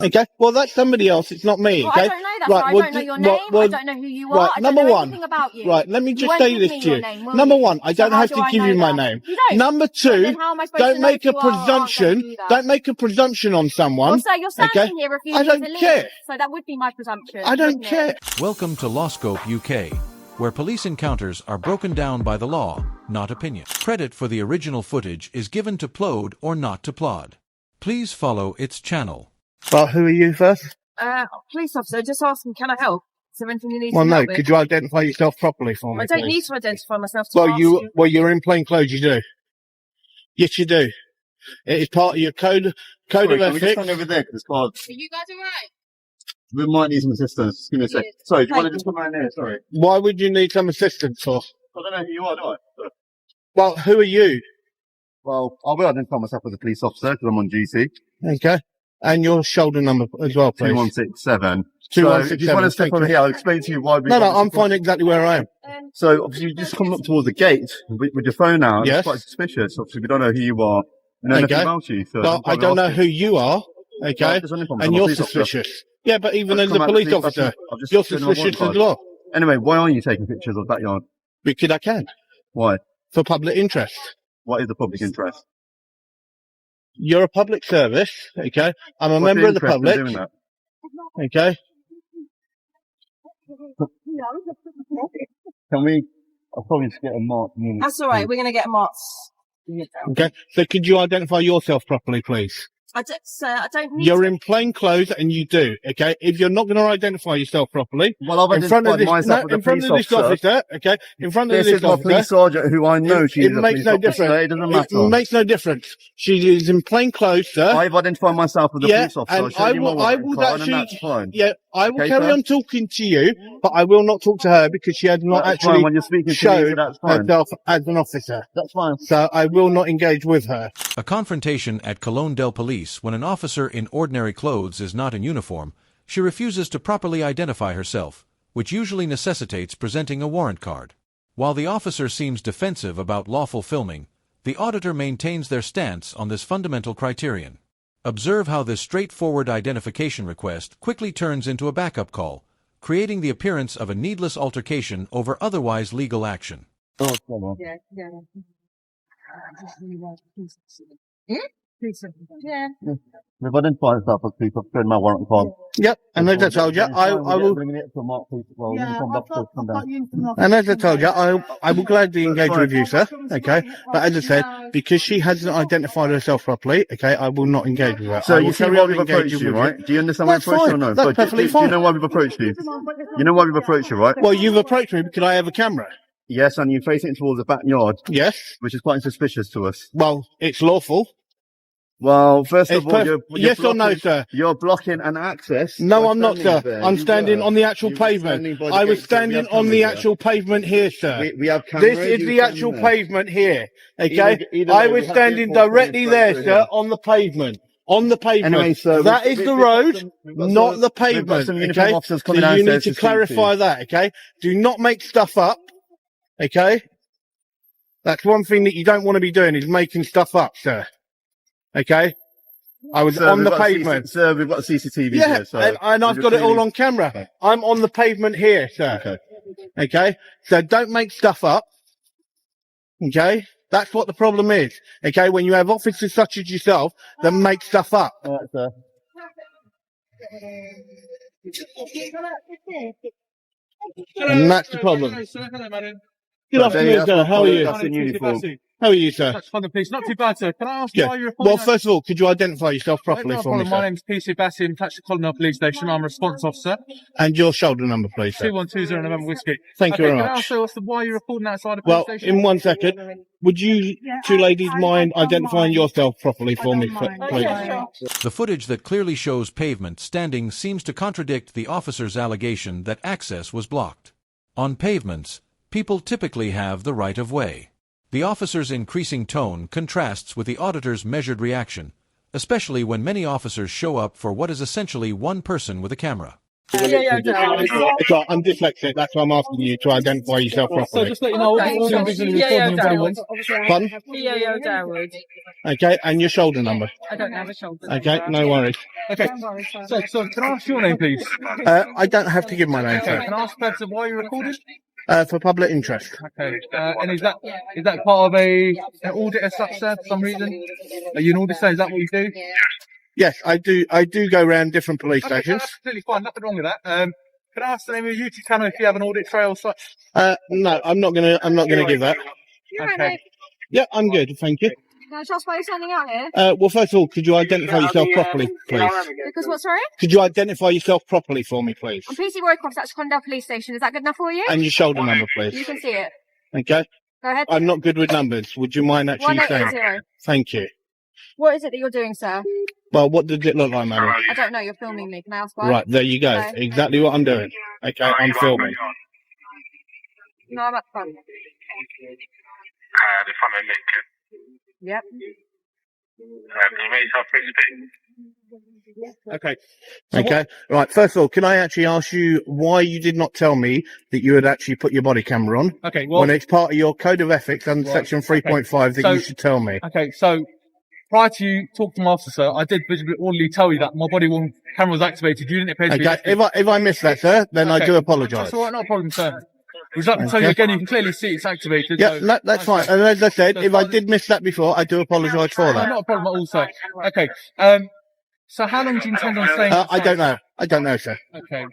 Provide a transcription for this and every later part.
Okay, well, that's somebody else. It's not me. Well, Okay, I don't know that, right? sir. I Well, don't know your well, name. well, I don't know who you are. right. I don't Number know one. anything about you. Right. Let me You just won't say give this me to your you. name, will Number you? one, I So don't how have do to I give know you my that? name. You don't. Number So two, then how am I supposed to don't know make if a you are or aren't going to presumption. do that? Don't make a presumption on someone. Well, sir, you're standing Okay, here I refusing don't to leave. care. So that would be my presumption. I don't wouldn't care. it? Welcome to LawScope UK, where police encounters are broken down by the law, not opinion. Credit for the original footage is given to Plode or not to Plod. Please follow its channel. Well, who are you first? Police officer, just asking, can I help? Is there anything you need Well, some no. help with? Could you identify yourself properly for me? I don't please? need to identify myself to Well, ask you. you're in plain clothes. You do. Yes, you do. It is part of your code of Can we just ethics. stand over there? Because it's called. Are you guys alright? We might need some assistance. Just give me a sec. Yes. Sorry, do you want to Thank just come around here? Sorry. Why would you need some assistance for? I don't know who you are, do I? Well, who are you? Well, I will identify myself as a police officer because I'm on duty. Okay. And your shoulder number as well, please. 2167. So, 2167. if you want to step over here, I'll explain to you why we. No, I'm fine exactly where I am. So, obviously, you just come up towards the gate with your phone out. Yes. It's quite suspicious. Obviously, we don't know who you are. We know nothing Okay. about you. So Well, I don't know who you are, okay? And you're suspicious. Yeah, but even as a police officer, you're suspicious as well. Anyway, why aren't you taking pictures of that yard? Because I can. Why? For public interest. What is the public interest? You're a public service, okay? I'm a What's member of the interest in public, doing that? okay? Can we? I'll probably just get a mark. That's alright, we're going to get marks. Okay, so could you identify yourself properly, please? Sir, I don't need You're to. in plain clothes and you do, okay? If you're not going to identify yourself properly, Well, I've in front of identified this, myself as a in front police of this officer. officer, okay? In front of This this is my police officer, sergeant who I know she it is a makes police no officer. difference. It doesn't It matter. makes no difference. She is in plain clothes, sir. I've identified myself as a Yeah, police officer. and I'll show you my I work will card, and actually, that's fine. yeah, I will Okay, carry sir? on talking to you, but I will not talk to her because she has not That's fine. actually When you're speaking to me, showed that's fine. herself as an officer. That's fine. So I will not engage with her. A confrontation at Cologne del Police when an officer in ordinary clothes is not in uniform, she refuses to properly identify herself, which usually necessitates presenting a warrant card. While the officer seems defensive about lawful filming, the auditor maintains their stance on this fundamental criterion. Observe how this straightforward identification request quickly turns into a backup call, creating the appearance of a needless altercation over otherwise legal action. Oh, come on. Yeah. We've identified myself as police officer in my warrant card. Yep, and as I told you, I will, Bringing it to a mark, police. Well, uniformed officers come down. and as I told you, I will gladly engage with you, sir. Okay, but as I said, because she hasn't identified herself properly, okay, I will not engage with her. So I will you see carry why on we've engaging approached you, with right? Do you understand why we've That's approached you or fine. no? That's But perfectly do you fine. know why we've approached you? You know why we've approached you, right? Well, you've approached me because I have a camera. Yes, and you're facing it towards the backyard, Yes. which is quite suspicious to us. Well, it's lawful. Well, first It's of all, yes or no, sir? You're blocking an access. No, by I'm not, standing sir. there. I'm You standing were. on the actual You were standing pavement. by the I was gate, so we standing have on the cameras there. actual pavement here, sir. We have cameras. This is You the were actual standing there. pavement here, okay? Either I way, was we have standing vehicles directly coming there, straight sir, through on the pavement. On the pavement. Anyway, so that is the road, not the We've got pavement, some uniformed okay? officers So coming you need downstairs to to speak to clarify you. that, okay? Do not make stuff up, okay? That's one thing that you don't want to be doing, is making stuff up, sir. Okay? I was Sir, on we've the got pavement. Sir, we've got CCTV Yeah, here. So and I've got it all on camera. Okay. I'm on the pavement here, sir. Okay. Okay? So don't make stuff up. Okay? That's what the problem is. Okay? When you have officers such as yourself that make stuff up. All right, sir. And that's the problem. Hello, sir. Hello, madam. Good afternoon, sir. How are you? That's in uniform. How are you, sir? That's fine, please. Not too bad, sir. Can I ask Good. why you're reporting? Well, first of all, could you identify yourself properly No for me, problem. My sir? name's PC Bassett, attached to Colonel Police Station. I'm a response officer. And your shoulder number, please, sir. 2120 November Whiskey. Thank you very Can I much. ask you why you're reporting outside the police Well, station? in 1 second, would you two ladies mind identifying yourself properly for me, please? Yeah, sure. The footage that clearly shows pavement standing seems to contradict the officer's allegation that access was blocked. On pavements, people typically have the right of way. The officer's increasing tone contrasts with the auditor's measured reaction, especially when many officers show up for what is essentially one person with a camera. It's like, I'm dyslexic. That's why I'm asking you to identify yourself So properly. just let you know, all the visually recording body ones. Pardon? PAO Darwood. Okay, and your shoulder number. I don't have a shoulder. Okay, no worries. Okay. So can I ask your name, please? I don't have to give my name, Okay. sir. Can I ask the purpose of why you're recording? For public interest. Okay. And is that part of an audit as such, sir, for some reason? Are you an auditor? Is that what you do? Yes, I do. I do go around different police Okay, stations. that's completely fine. Nothing wrong with that. Can I ask the name of your YouTube channel if you have an audit trail as such? No, I'm not gonna give that. Okay. Yeah, I'm good, thank you. Can I trust why you're standing out here? Well, first of all, could you identify yourself properly, please? Because what, sorry? Could you identify yourself properly for me, please? I'm PC Roycroft, that's Condell Police Station. Is that good enough for you? And your shoulder number, You please. can see it. Okay. Go ahead. I'm not good with numbers. Would you mind actually saying? 1880. Thank you. What is it that you're doing, sir? Well, what does it look like, madam? I don't know. You're filming me. Can I ask why? Right, there you go. Okay. Exactly what I'm doing. Okay, I'm filming. No, I'm at the front. The front of Lincoln. Yep. Can you make yourself free to speak? Okay. Okay. Right, first of all, can I actually ask you why you did not tell me that you had actually put your body camera on? Okay. Well. When it's part of your code of ethics under Right, section 3.5 that So- you should tell me. Okay. So prior to you talking to my officer, sir, I did visually audibly tell you that my body worn camera was activated. You didn't appear to be. Okay, if I missed that, sir, then I Okay. do apologise. That's all right. Not a problem, sir. Would you like me to tell you Okay. again? You can clearly see it's activated. Yeah, so no, that's fine. And as I said, That's if I fine. did miss that before, I do apologise for No, that. not a problem at all, sir. Okay. So how long do you intend on staying? I don't know. I don't know, sir. Okay.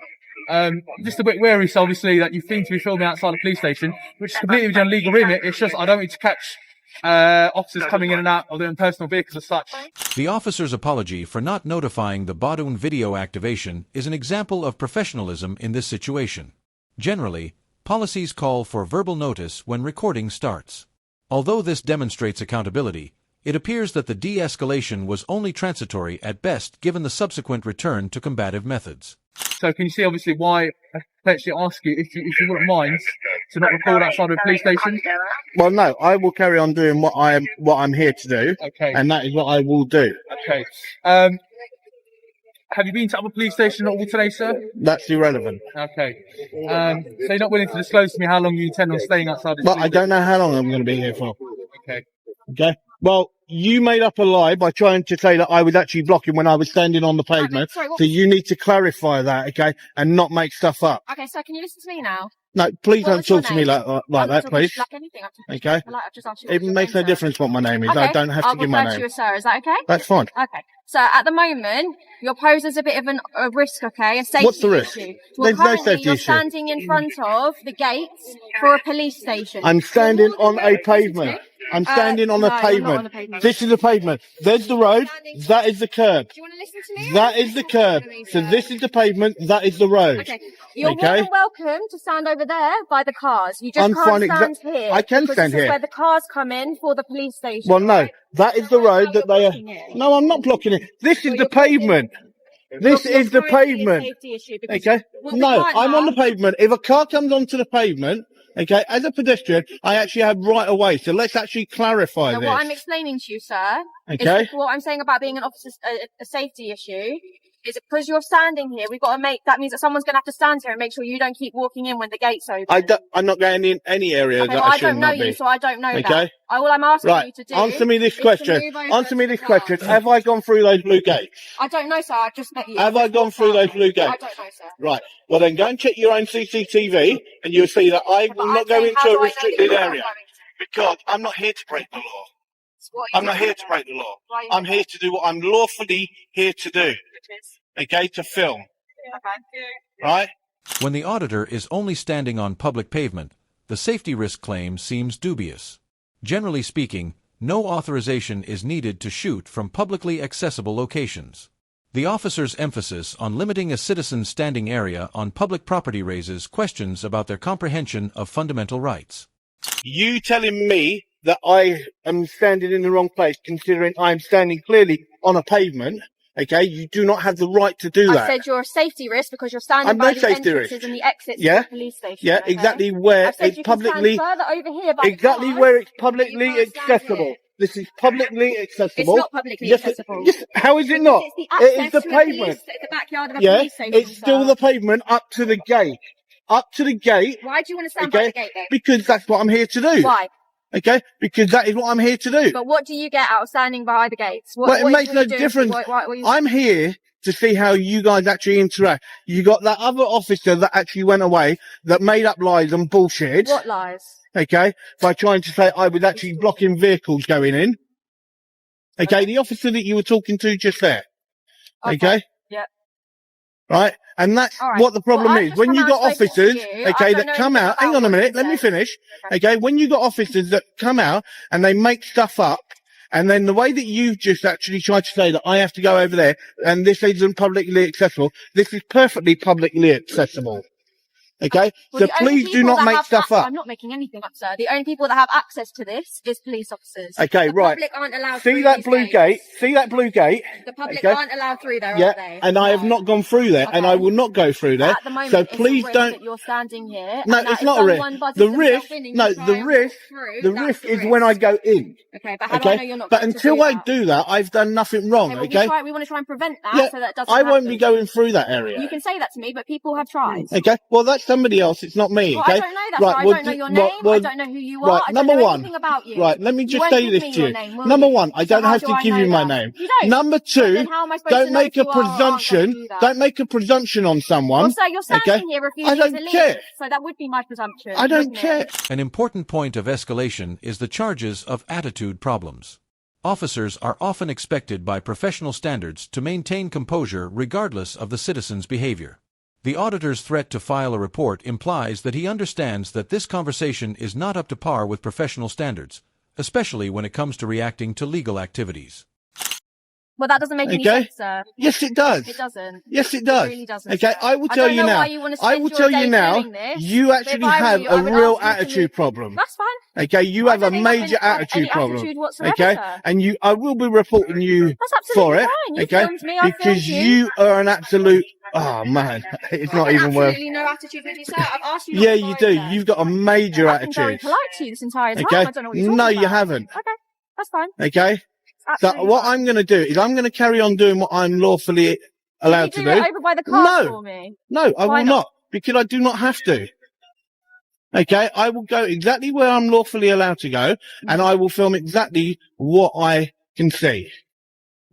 Just a bit wary, so obviously, that you seem to be filming outside the police station, which is completely within legal remit. It's just I don't need to catch officers coming in and out of their own personal vehicles as such. The officer's apology for not notifying the Badoon video activation is an example of professionalism in this situation. Generally, policies call for verbal notice when recording starts. Although this demonstrates accountability, it appears that the de-escalation was only transitory at best given the subsequent return to combative methods. So can you see obviously why I potentially ask you if you wouldn't mind to not record outside of the police station? Well, no, I will carry on doing what I'm here to do, Okay. and that is what I will do. Okay. Have you been to other police stations at all today, sir? That's irrelevant. Okay. So you're not willing to disclose to me how long you intend on staying outside the But I don't know how long I'm going to be here for. Okay. Okay. Well, you made up a lie by trying to say that I was actually blocking when I was standing on the pavement. Sorry, what? So you need to clarify that, okay, and not make stuff up. Okay, so can you listen to me now? No, please What don't was your talk to me name? like that, please. Like anything. Okay. I've just asked you. It what's your makes name, no sir? difference what my name is. Okay. I don't have to I'll give my refer to you name. as sir. Is that okay? That's fine. Okay. So at the moment, you're posed as a bit of a risk, okay? A safety What's the risk? issue. There's no currently safety you're issue. standing in front of the gates for a police station. I'm standing You're more on than a welcome to pavement. listen to me. I'm standing on no, a you're not pavement. on a pavement. This is the pavement. There's the road. That is the curb. Do you want to listen to me? That is the curb. So this is the pavement. That is the road. Okay. You're Okay. more than welcome to stand over there by the cars. You just I'm can't fine stand here. I can because stand this is here. where the cars come in for the police station. Well, no, that is the road that they are. blocking it. No, I'm not blocking it. This is Well, the you're blocking- pavement. This You're is the currently a pavement. safety issue because Okay. what we No, can't I'm on the have- pavement. If a car comes onto the pavement, okay, as a pedestrian, I actually have right of way. So let's actually clarify So this. what I'm explaining to you, sir, Okay. is what I'm saying about being an officer, a safety issue, is because you're standing here, we've got to make, that means that someone's going to have to stand here and make sure you don't keep walking in when the gate's open. I'm not going in any area Okay, that well, I I should don't know not you, be. so I don't know that. Okay. All I'm asking Right. you to do Answer me this is to question. move over Answer me to this the car. question. Have I gone through those blue gates? I don't know, sir. I've just met you. Have I gone through those blue I gates? don't know, sir. Right. Well, then go and check your own CCTV, and you'll see that I But will I'm not go saying, how into do I a know that restricted you're not area going because I'm not here to break the law. to? What are I'm you not doing? here to break the law. Why are you I'm doing here to do what I'm lawfully here to do. that? Okay, to film. Okay. Right? When the auditor is only standing on public pavement, the safety risk claim seems dubious. Generally speaking, no authorization is needed to shoot from publicly accessible locations. The officer's emphasis on limiting a citizen's standing area on public property raises questions about their comprehension of fundamental rights. You telling me that I am standing in the wrong place, considering I'm standing clearly on a pavement, okay, you do not have the right to do I that. said you're a safety risk because you're standing I'm by no the safety entrances risk. and the exits Yeah. of the police station. Yeah, okay? exactly where I said it's you can publicly, stand further over here by the exactly cars, where it's but you publicly can't stand accessible. here. This is publicly It's accessible. not publicly Yes, accessible. yes, how is it not? It's the It is access the to a police, pavement. the backyard of a Yeah, police station. it's still sir. the pavement up to the gate. Up to the gate. Why do you want to stand by Okay, the gate then? because that's what I'm here to do. Why? Okay, because that is what I'm here to do. But what do you get out of standing by the gates? What, Well, it what makes are no you doing? difference. What are you... I'm here to see how you guys actually interact. You got that other officer that actually went away that made up lies and bullshit. What lies? Okay, by trying to say I was actually blocking vehicles going in. Okay, the officer that you were talking to just there. Okay? Yep. Right? And that's All right. what the problem Well, I've is. just When come you out got and spoken to officers, you. I okay, don't that know come anything out, hang about on a what minute, you let me said. finish. Okay. Okay, when you got officers that come out and they make stuff up, and then the way that you've just actually tried to say that I have to go over there and this isn't publicly accessible, this is perfectly publicly accessible. Okay? Well, So the only please do people not that make have stuff up. I'm not making anything up, sir. The only people that have access to this is police officers. Okay, the right. public aren't allowed See through that these blue gates. gate? See that blue gate? The public Okay. aren't allowed through there, Yeah, are they? and I have No. not gone through there, and Okay. I will not go through there. At the moment, So it's please a risk don't. that you're standing here. No, and that it's if not a risk. someone buzzes The themselves risk, in and no, you try the and risk, walk through, the that's risk the is risk. when I go in. Okay, but how do I know Okay, you're not but going to until do I that? do that, I've done nothing wrong. Okay, well, Okay, we want to try and prevent that Yeah, so that it doesn't I won't be happen. going through that area. You can say that to me, but people have tried. Okay, well that's somebody else. It's not me. Well, Okay, I don't know that, right. sir. I well, don't know d- your well, name. well, I don't know who you are. right, I number don't know one. anything about you. Right, let me You just won't say give this me to your you. name, will Number you? one, I So don't how have do to I give know you my that? name. You don't. Number So two, then how am I supposed don't to know make if a you are or aren't going to presumption. do that? Don't make a presumption on someone. Well, sir, you're standing Okay, here I refusing don't to leave. care. So that would be my presumption. I don't wouldn't care. it? An important point of escalation is the charges of attitude problems. Officers are often expected by professional standards to maintain composure regardless of the citizen's behavior. The auditor's threat to file a report implies that he understands that this conversation is not up to par with professional standards, especially when it comes to reacting to legal activities. Well, that doesn't make any Okay. sense, sir. Yes, it does. It doesn't. Yes, it does. It really doesn't. Okay, sir. I will I tell don't you know now. why you want to I spend will your tell day you now. doing this. You But actually if I were have you, I a would real ask you to attitude leave. problem. That's fine. Okay, you I have a don't think I've major any attitude problem. attitude whatsoever, Okay, sir. and I will be reporting you That's absolutely for it. fine. You Okay, filmed me, I filmed because you. you are an absolute. Oh man, it's not I've got even worth. absolutely no attitude with you, sir. I've asked you not Yeah, to you go do. there. You've got a major I've been very attitude. polite to you this entire time. Okay, I don't know what you're talking no, about. you haven't. Okay, that's fine. Okay, so Absolutely what fine. I'm going to do is I'm going to carry on doing what I'm lawfully allowed Can to you do do. it over by the car No. for me? No, I Why will not, because I do not have to. Okay, I will go exactly where I'm lawfully allowed to go, and I will film exactly what I can see.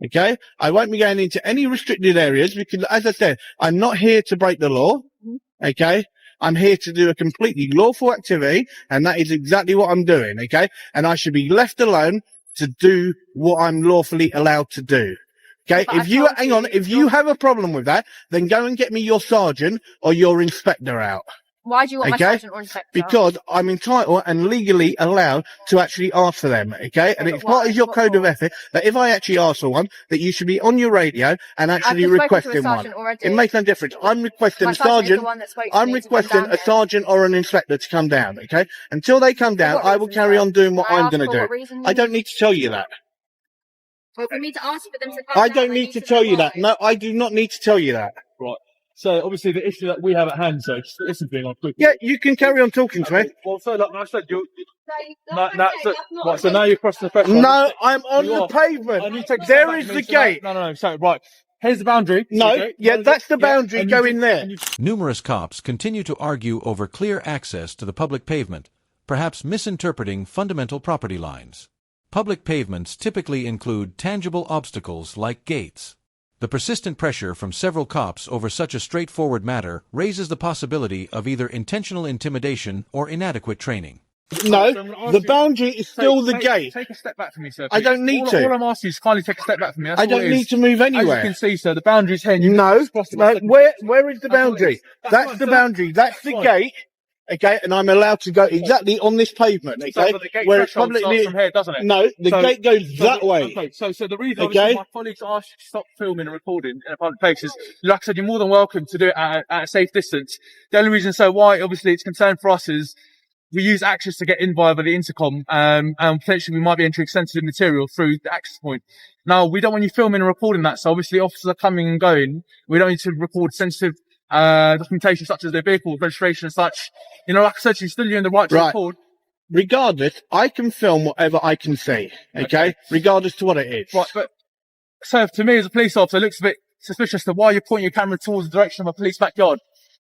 Okay, I won't be going into any restricted areas because, as I said, I'm not here to break the law. Okay, I'm here to do a completely lawful activity, and that is exactly what I'm doing. Okay, and I should be left alone to do what I'm lawfully allowed to do. Okay, But if I've you told hang you, on, if you you're- have a problem with that, then go and get me your sergeant or your inspector out. Why do you want my Okay, sergeant or inspector? because I'm entitled and legally allowed to actually ask for them, okay? And but it's part why? of your What code of for? ethics that if I actually ask for one, that you should be on your radio and I've actually just spoken to a requesting one. sergeant already. It makes no difference. I'm requesting My a sergeant is the sergeant. one that spoke to I'm me to come requesting down a here. sergeant or an inspector to come down, okay? Until they come down, what I will reason, carry sir? on doing what Can I I'm ask going to for do. what reason I you don't need? need to tell you that. Well, for me to ask for them to come I down, don't need to know tell you that. why. No, I do not need to tell you that. Right. So obviously the issue that we have at hand, so just listen to me on quick. Yeah, you can carry on talking to me. Well, so like I said, No, so now you're crossing the threshold. No, I'm on You the are. pavement. And you take a step There back is from me, the so now- gate. No. So right, here's the boundary. No, Okay? yeah, that's the boundary. and Go you in do- there. and you- Numerous cops continue to argue over clear access to the public pavement, perhaps misinterpreting fundamental property lines. Public pavements typically include tangible obstacles like gates. The persistent pressure from several cops over such a straightforward matter raises the possibility of either intentional intimidation or inadequate training. No, So I'm gonna ask the you- boundary is still the gate. Take a step back from me, sir. I don't need all, to. All I'm asking is kindly take a step back from me. That's I all don't it need is. to move As you anywhere. can see, sir, the boundary's here. and you No, just crossed it. no. Where is the That's what it boundary? is. That's That's fine, the sir. boundary. That's the Fine. gate. Okay, and I'm allowed to go exactly on this pavement. So, Okay, but the gate where it's threshold starts publicly. from here, doesn't it? No, the So- gate goes that way. Okay, so the reason Okay. obviously my colleagues asked you to stop filming and recording in a public place is, like I said, you're more than welcome to do it at a safe distance. The only reason why obviously it's concerned for us is we use access to get in via the intercom, and potentially we might be entering sensitive material through the access point. Now, we don't want you filming and recording that, so obviously officers are coming and going. We don't need to record sensitive documentation such as their vehicle registration and such. You know, like I said, you're still in the right to Right. record. regardless, I can film whatever I can see. Okay? Regardless to what it is. Right, but so to me as a police officer, it looks a bit suspicious to why you're pointing your camera towards the direction of a police backyard.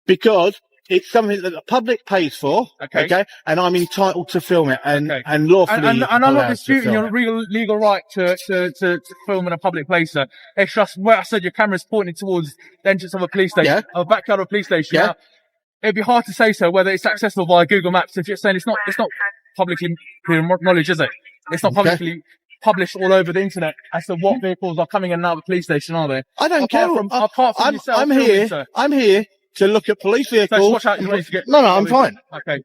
Because it's something that the public pays for. Okay. And I'm entitled to film it and Okay. lawfully. And I'm not allowed to disputing film your it. legal right to film in a public place, sir. It's just where I said your camera's pointing towards the entrance of a police station, Yeah. a backyard of a police station. Yeah. Now, it'd be hard to say, sir, whether it's accessible via Google Maps if you're saying it's not publicly knowledge, is it? It's not publicly published all over the internet as to what vehicles are coming in and out of the police station, are they? I don't care. Apart from yourself, I'm filming, here. sir. I'm here to look at police So vehicles. watch out, you're ready to get. No, I'm fine. Okay.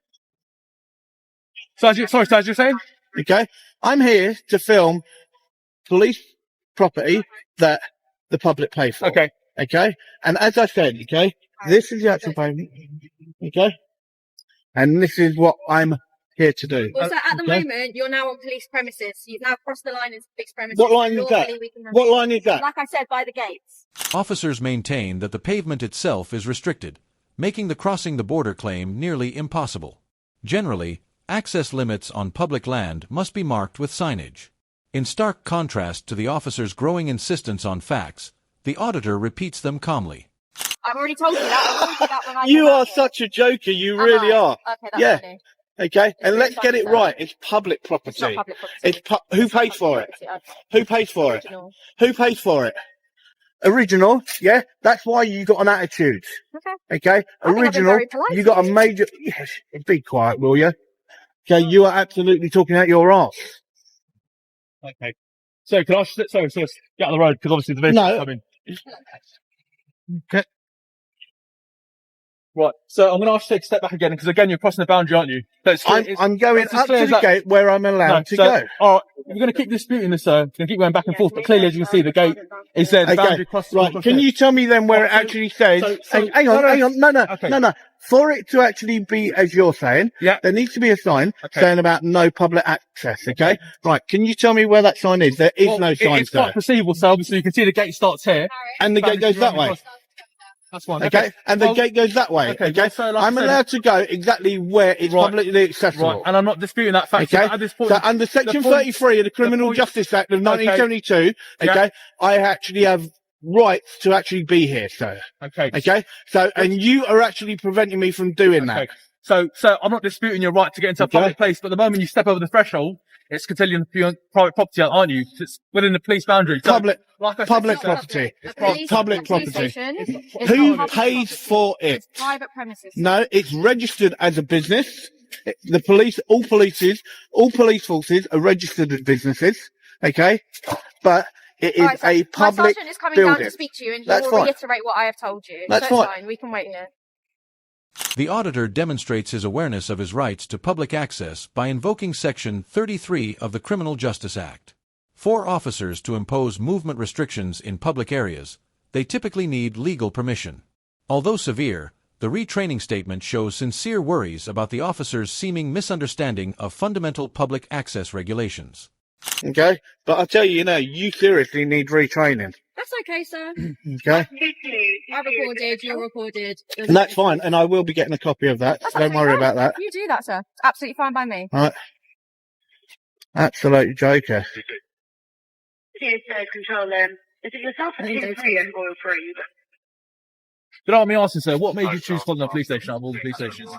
So as you're saying? Okay. I'm here to film police property that the public pay for. Okay. Okay. And as I said, okay, this is the actual payment. Okay. And this is what I'm here to do. Also, at the Okay. moment, you're now on police premises. You've now crossed the line into police premises. What line is that? Lawfully, we can- What line is that? Like I said, by the gates. Officers maintain that the pavement itself is restricted, making the crossing the border claim nearly impossible. Generally, access limits on public land must be marked with signage. In stark contrast to the officer's growing insistence on facts, the auditor repeats them calmly. I've already told you that. I told you that when I You came are out here. such a joker. You Am really I? are. Okay, that's Yeah. funny. Okay. And let's really get it funny, sir. right. It's public It's not property. public property. It's who pays for it? Who pays for it? Original. Who pays for it? Original, yeah. That's why you got an attitude. Okay. Okay. I think I've been Original, very polite you got a to you. major. Yes. Be quiet, will you? Okay. You are absolutely talking out your arse. Okay. So can I get out of the road because obviously the vehicle's No. coming. Okay. Right. So I'm going to ask you to take a step back again because again you're crossing the boundary, aren't you? So I'm going it's as up clear to as the that. gate where I'm allowed to go. All right. We're going to keep disputing this, sir. We're going to keep going back and forth, but clearly, as you can see, the gate is there. The Okay. boundary crosses. Right. Can you tell me then where it Right, actually says? so- hang on. Okay. No. For it to actually be as you're saying, Yeah. there needs to be a sign Okay. saying about no public access. Okay. Right. Can you tell me where that sign is? There is Well, no sign It's quite there, perceivable, so obviously you can see the gate starts here. and the gate goes that way. That's fine. Okay. And the Well, gate goes that way. okay, Okay. well, so like I I'm said- allowed to go exactly where it's Right. publicly accessible. Right, and I'm not disputing that fact. Okay. But at this point, So under Section point- 33 of the Criminal point- Justice Act of Okay. 1972, Yeah. okay, I actually have rights to actually be here, sir. okay. Okay. So, and you are actually preventing me from doing that. Okay. So I'm not disputing your right to get into a Okay. public place, but the moment you step over the threshold, it's continuing your private property, aren't you? It's within the police boundary. So, Public, like I said, public sir, property. A police- Public a police property. station is Who not public pays property. for it? It's private premises. No, it's registered as a business. The police, all police forces are registered as businesses. Okay. But it is All right, so a my public sergeant is coming down building. to speak to you, and he That's will fine. reiterate what I have told you. That's so it's fine. fine. We can wait here. The auditor demonstrates his awareness of his rights to public access by invoking Section 33 of the Criminal Justice Act. For officers to impose movement restrictions in public areas, they typically need legal permission. Although severe, the retraining statement shows sincere worries about the officer's seeming misunderstanding of fundamental public access regulations. Okay. But I tell you, you seriously need retraining. That's okay, sir. Okay. I recorded. You're recorded. And that's fine. And I will be getting a copy of that. That's Don't absolutely worry fine. about that. You do that, sir. It's absolutely fine by me. Absolute joker. Here's control. Is it yourself or Windows. 3 and oil free? you know what I mean, asking, sir? What made you choose Scotland police station out of all the police stations?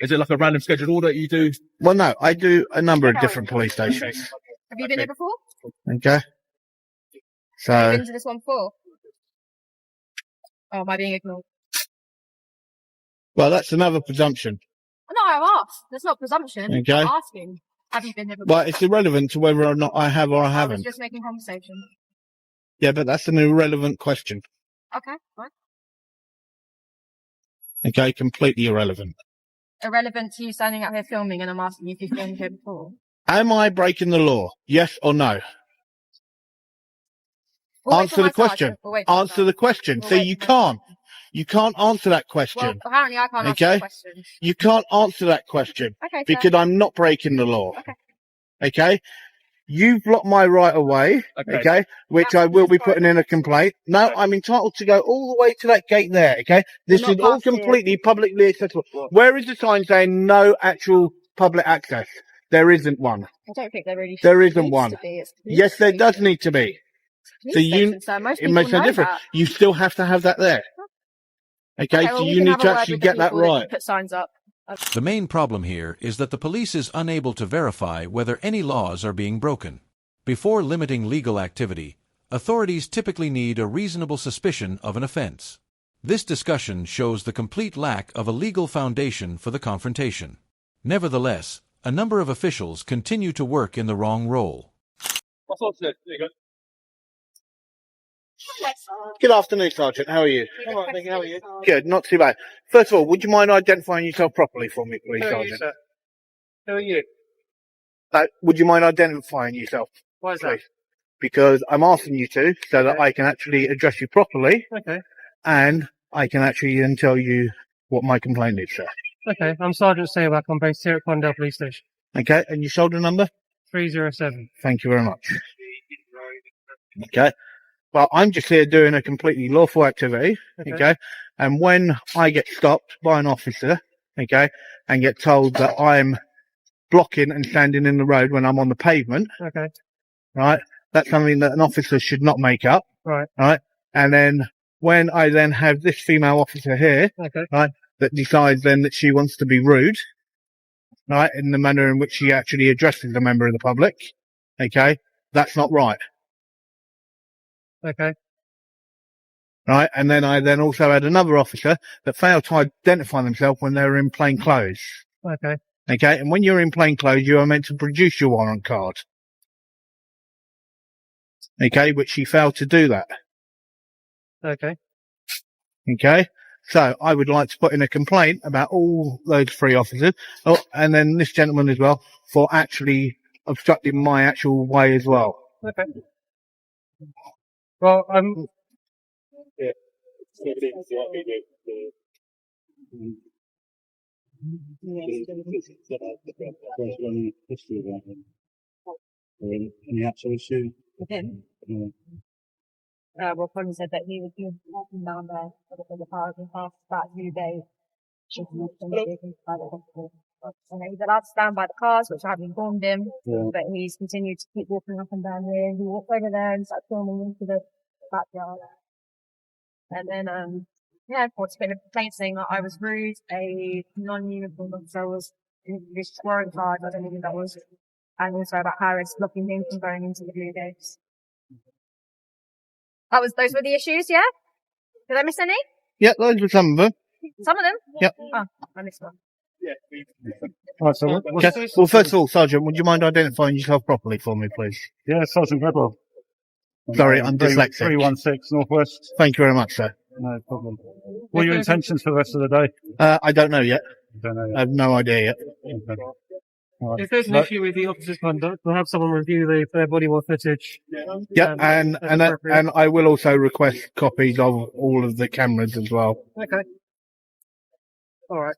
Is it like a random scheduled order you do? Well, no, I do a number of different police stations. Have you been there before? Okay. Have you So, been to this one before? Oh, am I being ignored? well, that's another presumption. No, I've asked. That's not presumption. Okay. I'm asking. Have you been there before? Well, it's irrelevant to whether or not I have or I I was haven't. just making conversation. Yeah, but that's an irrelevant question. Okay, fine. Okay, completely irrelevant. Irrelevant to you standing up here filming, and I'm asking you if you've been here before. Am I breaking the law? Yes or no? We'll wait Answer for the my question. sergeant. We'll wait for my Answer the sergeant. question. We'll See, wait you for my can't. You can't answer that Well, question. apparently I can't answer Okay. the questions. You can't answer that question Okay, because I'm not breaking the law. Okay. Okay? You've blocked my right of way, okay, which That's I will be fine. putting in a complaint. No, I'm entitled to go all the way to that gate there, okay? This You're is not all past here. completely publicly accessible. Where is the sign saying no actual public access? There isn't one. I don't think there really There isn't needs one. to be. It's a police Yes, there station. does need to be. Police So you, station, sir. Most it people makes no know difference. that. You still have to have that there. Okay, well, so we you can need have a to word actually with the get that people that right. put signs up. The main problem here is that the police is unable to verify whether any laws are being broken. Before limiting legal activity, authorities typically need a reasonable suspicion of an offense. This discussion shows the complete lack of a legal foundation for the confrontation. Nevertheless, a number of officials continue to work in the wrong role. There you go. Good afternoon, Sergeant. How are you? All right, thank you. How are you? Good, not too bad. First of all, would you mind identifying yourself properly for me, please, Who are you, Sergeant? sir? Who are you? Would you mind identifying yourself, Why is that? please? Because I'm asking you to, so that I can actually address you properly, Okay. and I can actually then tell you what my complaint is, sir. Okay. I'm Sergeant Saywak. I'm based here at Condell Police Station. Okay, and your shoulder number? 307. Thank you very much. Okay. Well, I'm just here doing a completely lawful activity, okay? And when I get stopped by an officer, okay, and get told that I'm blocking and standing in the road when I'm on the pavement, Okay. right? That's something that an officer should not make up, Right. right? And then when I then have this female officer here, Okay. right, that decides then that she wants to be rude, right, in the manner in which she actually addresses a member of the public, okay, that's not right. Okay. Right, and then I then also had another officer that failed to identify themselves when they were in plain clothes. Okay. Okay, and when you're in plain clothes, you are meant to produce your warrant card. Okay, which she failed to do that. Okay. Okay, so I would like to put in a complaint about all those three officers, and then this gentleman as well, for actually obstructing my actual way as well. Okay. Well, Any actual issue? with him. Well, Colin said that he was walking down there for the park and past that few days. And he's allowed to stand by the cars, which I have informed him, but he's continued to keep walking up and down here. He walked over there and started filming into the backyard. And then, of course, been a complaint saying that I was rude, a non-uniform officer was introduced warrant card, I don't know who that was, and also about Harris blocking him from going into the Blue Gates. Those were the issues, yeah? Did I miss any? Yeah, those were some of them. Some of them? Yep. Oh, I missed one. Right, so Okay. Well, first of all, Sergeant, would you mind identifying yourself properly for me, please? yeah, Sergeant Gredwell. Sorry, I'm dyslexic. 316 Northwest. Thank you very much, sir. No problem. What are your intentions for the rest of the day? I don't know yet. Don't know I yet. have no idea yet. Okay. All right. if there's an issue with the officer's conduct, we'll have someone review their body worn footage. Yeah, and appropriate. I will also request copies of all of the cameras as well. Okay. All right.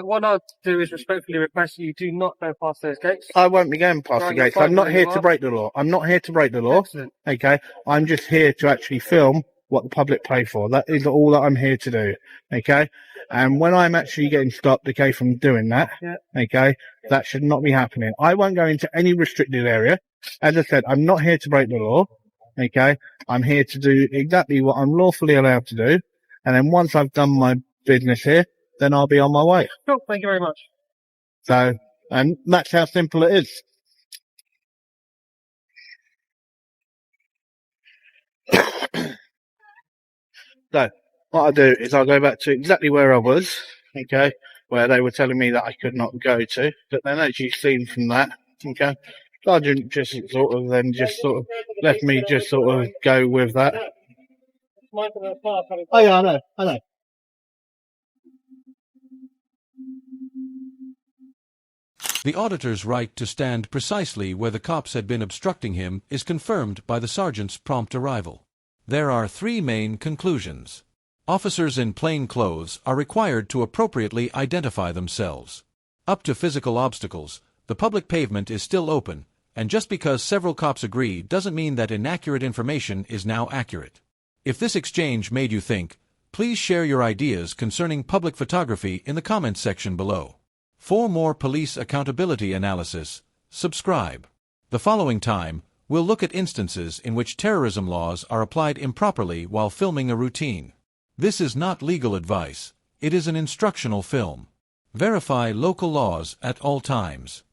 What I'll do is respectfully request you do not go past those gates. I won't be going past the Right, gates. fine, I'm not there here you to are. break the law. I'm not here to break the law. Excellent. Okay, I'm just here to actually film what the public pay for. That is all that I'm here to do. Okay, and when I'm actually getting stopped, okay, from doing that, Yeah. okay, that should not be happening. I won't go into any restricted area. As I said, I'm not here to break the law. Okay, I'm here to do exactly what I'm lawfully allowed to do. And then once I've done my business here, then I'll be on my way. Cool. Thank you very much. So, and that's how simple it is. So, what I'll do is I'll go back to exactly where I was, okay, where they were telling me that I could not go to. But then as you've seen from that, okay, Sergeant just sort of left me just sort of go with that. Oh yeah, I know. The auditor's right to stand precisely where the cops had been obstructing him is confirmed by the sergeant's prompt arrival. There are three main conclusions. Officers in plain clothes are required to appropriately identify themselves. Up to physical obstacles, the public pavement is still open, and just because several cops agree doesn't mean that inaccurate information is now accurate. If this exchange made you think, please share your ideas concerning public photography in the comments section below. For more police accountability analysis, subscribe. The following time, we'll look at instances in which terrorism laws are applied improperly while filming a routine. This is not legal advice, it is an instructional film. Verify local laws at all times.